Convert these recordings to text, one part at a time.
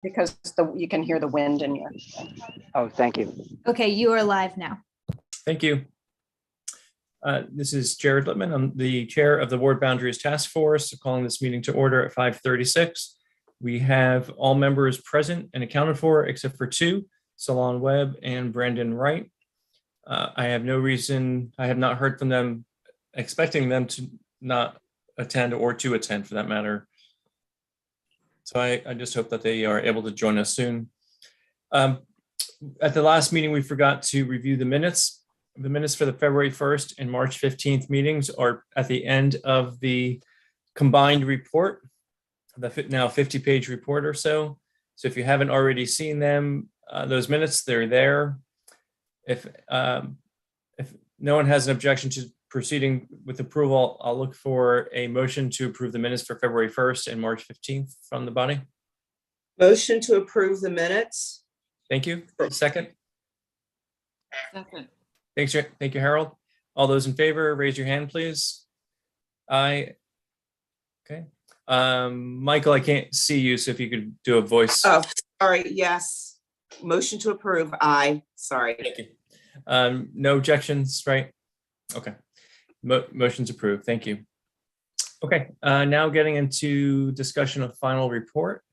because you can hear the wind in your. Oh, thank you. Okay, you are live now. Thank you. This is Jared Littman. I'm the chair of the Ward Boundaries Task Force, calling this meeting to order at 5:36. We have all members present and accounted for except for two, Salon Webb and Brandon Wright. I have not heard from them, expecting them to not attend or to attend for that matter. So I just hope that they are able to join us soon. At the last meeting, we forgot to review the minutes. The minutes for the February 1st and March 15th meetings are at the end of the combined report, the now 50-page report or so. So if you haven't already seen them, those minutes, they're there. If no one has an objection to proceeding with approval, I'll look for a motion to approve the minutes for February 1st and March 15th from the body. Motion to approve the minutes. Thank you. Second. Second. Thanks. Thank you, Harold. All those in favor, raise your hand, please. Aye. Okay. Michael, I can't see you, so if you could do a voice. Oh, sorry. Yes. Motion to approve. Aye. Sorry. Thank you. No objections, right? Okay. Motion's approved. Thank you. Okay. Now getting into discussion of final report.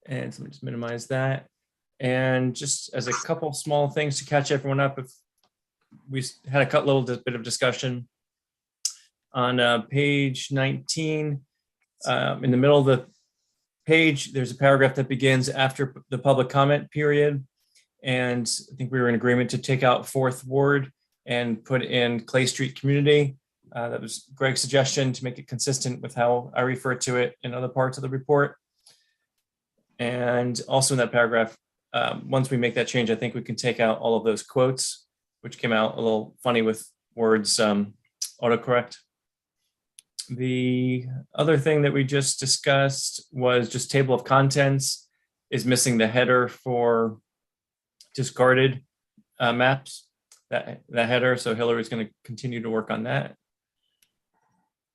And so let me just minimize that. And just as a couple small things to catch everyone up, if we had a little bit of discussion on page 19, in the middle of the page, there's a paragraph that begins after the public comment period. And I think we were in agreement to take out 4th Ward and put in Clay Street Community. That was Greg's suggestion to make it consistent with how I refer to it in other parts of the report. And also in that paragraph, once we make that change, I think we can take out all of those quotes, which came out a little funny with words autocorrect. The other thing that we just discussed was just table of contents is missing the header for discarded maps, that header. So Hillary's going to continue to work on that.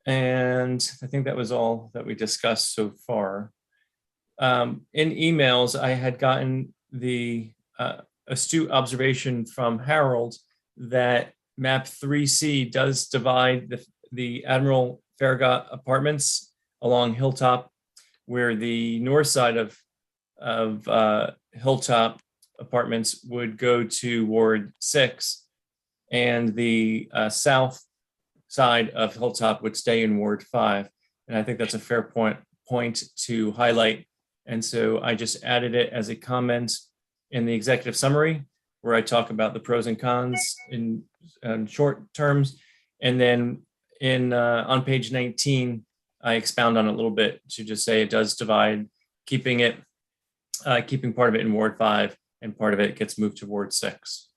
And I think that was all that we discussed so far. In emails, I had gotten the astute observation from Harold that map 3C does divide the Admiral Farragut apartments along Hilltop, where the north side of Hilltop apartments would go to Ward 6, and the south side of Hilltop would stay in Ward 5. And I think that's a fair point to highlight. And so I just added it as a comment in the executive summary, where I talk about the pros and cons in short terms. And then on page 19, I expound on it a little bit to just say it does divide, keeping part of it in Ward 5 and part of it gets moved to Ward 6.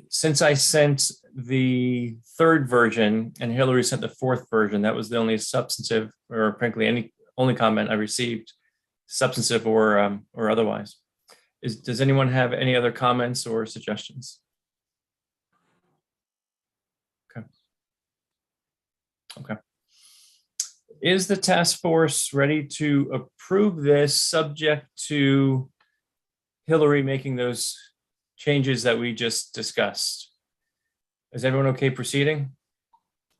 Since I sent the 3rd version and Hillary sent the 4th version, that was the only substantive, or frankly, only comment I received, substantive or otherwise. Does anyone have any other comments or suggestions? Okay. Is the task force ready to approve this subject to Hillary making those changes that we just discussed? Is everyone okay proceeding?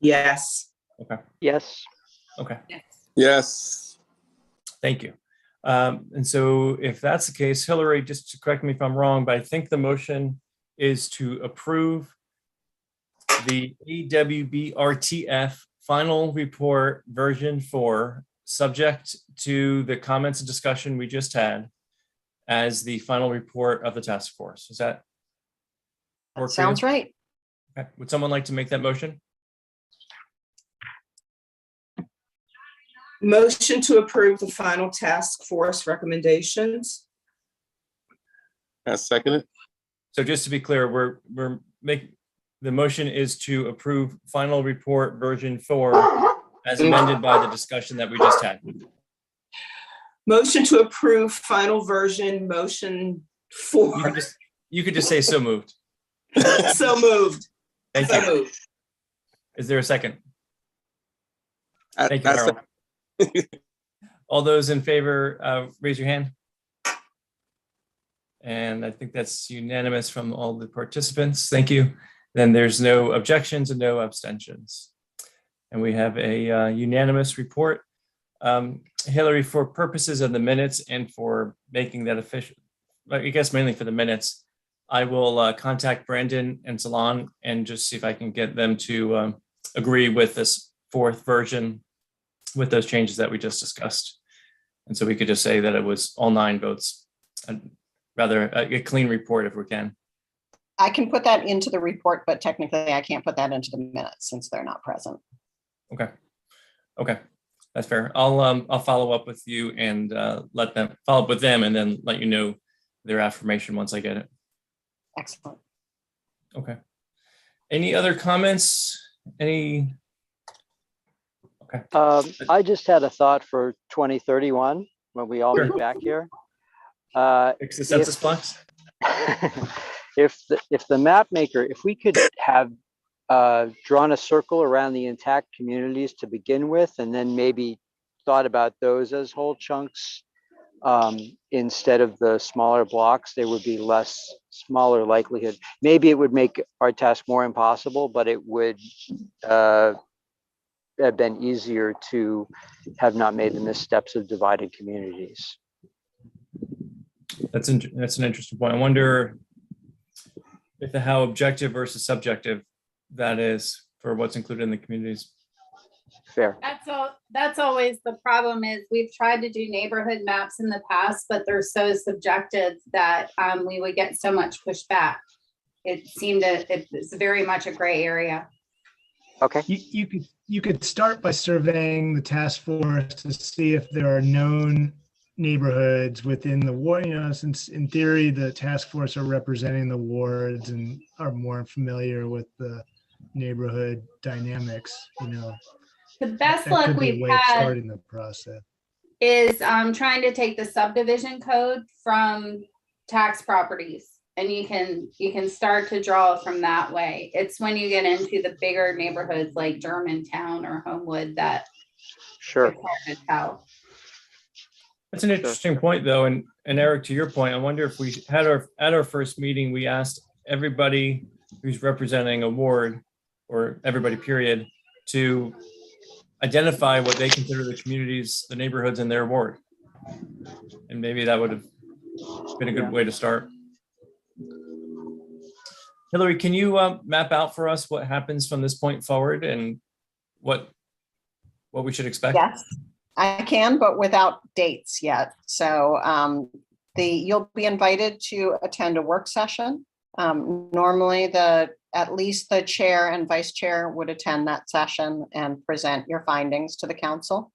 Yes. Okay. Yes. Okay. Yes. Thank you. And so if that's the case, Hillary, just to correct me if I'm wrong, but I think the motion is to approve the AWBRTF final report version 4, subject to the comments and discussion we just had, as the final report of the task force. Is that work for you? Sounds right. Okay. Would someone like to make that motion? Motion to approve the final task force recommendations. I second it. So just to be clear, we're making, the motion is to approve final report version 4 as amended by the discussion that we just had. Motion to approve final version motion 4. You could just say so moved. So moved. Thank So you. moved. Is there a second? I Thank you, Harold. All those in favor, raise your hand. And I think that's unanimous from all the participants. Thank you. Then there's no objections and no abstentions. And we have a unanimous report. Hillary, for purposes of the minutes and for making that official, I guess mainly for the minutes, I will contact Brandon and Salon and just see if I can get them to agree with this fourth version with those changes that we just discussed. And so we could just say that it was all 9 votes, and rather a clean report if we can. I can put that into the report, but technically I can't put that into the minutes since they're not present. Okay. Okay. That's fair. I'll follow up with you and let them follow up with them and then let you know their affirmation once I get it. Excellent. Okay. Any other comments? Any? Okay. I just had a thought for 2031 when we all Sure. meet back here. Fix the census blocks. If the map maker, if we could have drawn a circle around the intact communities to begin with, and then maybe thought about those as whole chunks instead of the smaller blocks, there would be less smaller likelihood. Maybe it would make our task more impossible, but it would have been easier to have not made the missteps of divided communities. That's an interesting point. I wonder if how objective versus subjective that is for what's included in the communities. Fair. That's always the problem is we've tried to do neighborhood maps in the past, but they're so subjective that we would get so much pushback. It's very much a gray area. Okay. You could start by surveying the task force to see if there are known neighborhoods within the ward, since in theory, the task force are representing the wards and are more familiar with the neighborhood dynamics, The best That luck could be a we've way of had starting the process. is trying to take the subdivision code from tax properties. And you can start to draw from that way. It's when you get into the bigger neighborhoods like Germantown or Homewood that Sure. it's hard to tell. That's an interesting point, though, and Eric, to your point, I wonder if we had at our first meeting, we asked everybody who's representing a ward or everybody period to identify what they consider the communities, the neighborhoods in their ward, and maybe that would have been a good way to start. Hillary, can you map out for us what happens from this point forward and what we should expect? Yes, I can, but without dates yet. So you'll be invited to attend a work session. Normally at least the chair and vice chair would attend that session and present your findings to the council.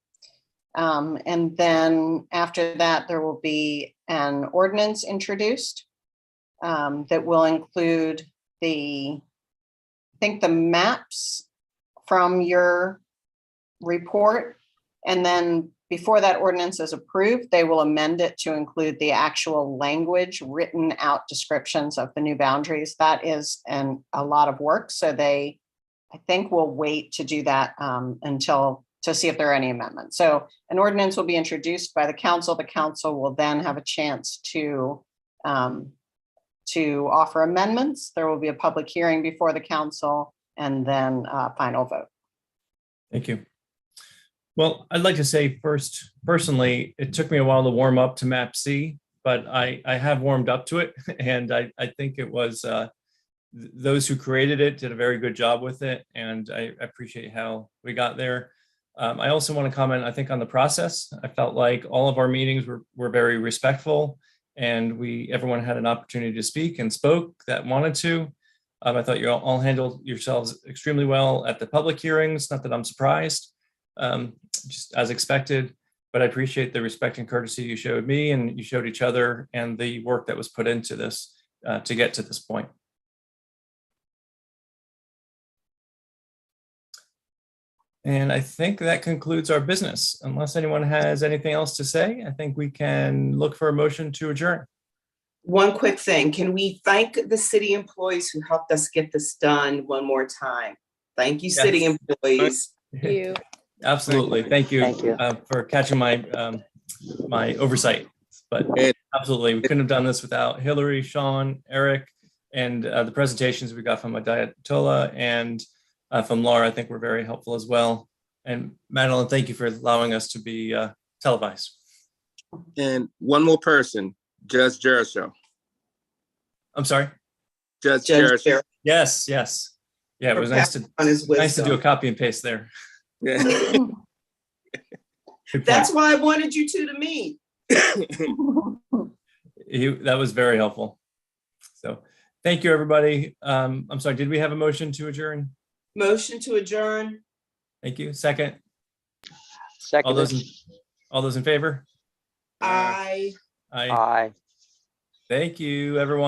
And then after that, there will be an ordinance introduced that will include I think the maps from your report. And then before that ordinance is approved, they will amend it to include the actual language, written out descriptions of the new boundaries. That is a lot of work. So I think we'll wait to do that to see if there are any amendments. So an ordinance will be introduced by the council. The council will then have a chance to offer amendments. There will be a public hearing before the council and then a final vote. Thank you. Well, I'd like to say first, personally, it took me a while to warm up to map C, but I have warmed up to it. And I think it was those who created it did a very good job with it. And I appreciate how we got there. I also want to comment, I think, on the process. I felt like all of our meetings were very respectful, and everyone had an opportunity to speak and spoke that wanted to. I thought you all handled yourselves extremely well at the public hearings. Not that I'm surprised, just as expected, but I appreciate the respect and courtesy you showed me and you showed each other and the work that was put into this to get to this point. And I think that concludes our business. Unless anyone has anything else to say, I think we can look for a motion to adjourn. One quick thing, can we thank the city employees who helped us get this done one more time? Thank you, city Yes. employees. You. Absolutely. Thank you, Thank you. for catching my oversight. But And Absolutely. We couldn't have done this without Hillary, Sean, Eric, and the presentations we got from Adayatola and from Laura. I think were very helpful as well. And Madeline, thank you for allowing us to be televised. And one more person, Judge Jericho. I'm sorry. Judge Judge Jericho. Jarrett Yes, yes. Yeah, it was nice to on his nice to do a wisdom. copy and paste there. Yeah. Good point. That's why I wanted you two to meet. That was very helpful. So thank you, everybody. I'm sorry, did we have a motion to adjourn? Motion to adjourn. Thank you. Second, all Second. those in favor? Aye. Aye. Aye. Thank you, everyone.